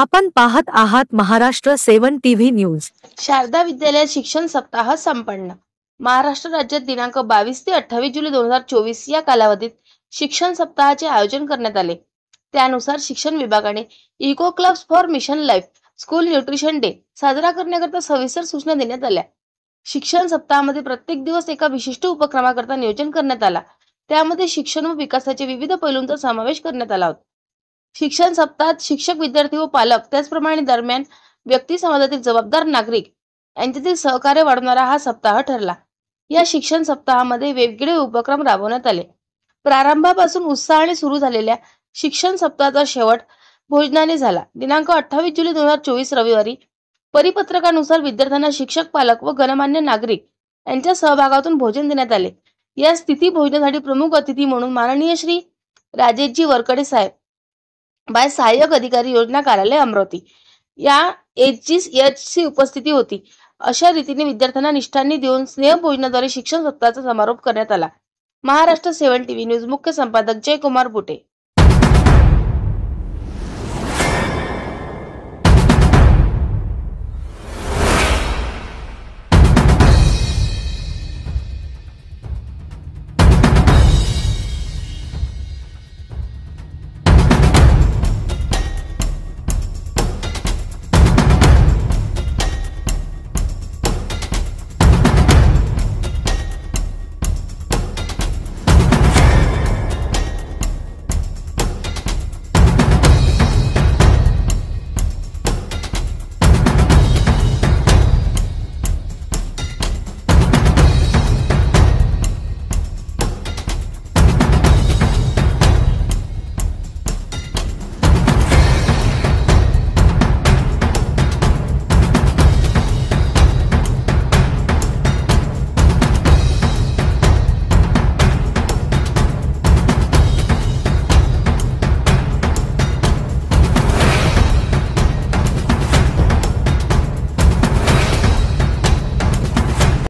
आपण पाहत आहात महाराष्ट्र 7 टीव्ही न्यूज। शारदा विद्यालयात शिक्षण सप्ताह संपन्न। महाराष्ट्र राज्यात दिनांक 22 ते 28 जुलै 2024 या कालावधीत शिक्षण सप्ताहाचे आयोजन करण्यात आले। त्यानुसार शिक्षण विभागाने eco clubs for mission life school nutrition day साजरा करण्याकरता सविस्तर सूचना देण्यात आल्या। शिक्षण सप्ताहामध्ये प्रत्येक दिवस एका विशिष्ट उपक्रमाकरता नियोजन करण्यात आला। त्यामध्ये शिक्षण व विकासाचे विविध पैलूंचा समावेश करण्यात आला होता। शिक्षण सप्ताहात शिक्षक, विद्यार्थी व पालक त्याचप्रमाणे दरम्यान व्यक्ती समाजातील जबाबदार नागरिक यांच्यातील सहकार्य वाढवणारा हा सप्ताह ठरला। या शिक्षण सप्ताहामध्ये वेगवेगळे उपक्रम राबवण्यात आले। प्रारंभापासून उत्साहाने सुरू झालेल्या शिक्षण सप्ताहाचा शेवट भोजनाने झाला। दिनांक 28 जुलै 2024 रविवारी परिपत्रकानुसार विद्यार्थ्यांना शिक्षक, पालक व गणमान्य नागरिक यांच्या सहभागातून भोजन देण्यात आले। या स्थिती भोजनासाठी प्रमुख अतिथी म्हणून माननीय श्री राजेशजी वरकडे साहेब बाय सहाय्यक अधिकारी योजना कार्यालय अमरावती या HGHची उपस्थिती होती। अशा रीतीने विद्यार्थ्यांना निष्ठांनी देऊन स्नेह भोजनाद्वारे शिक्षण सप्ताहाचा समारोप करण्यात आला। महाराष्ट्र 7 टीव्ही न्यूज मुख्य संपादक जयकुमार बुटे।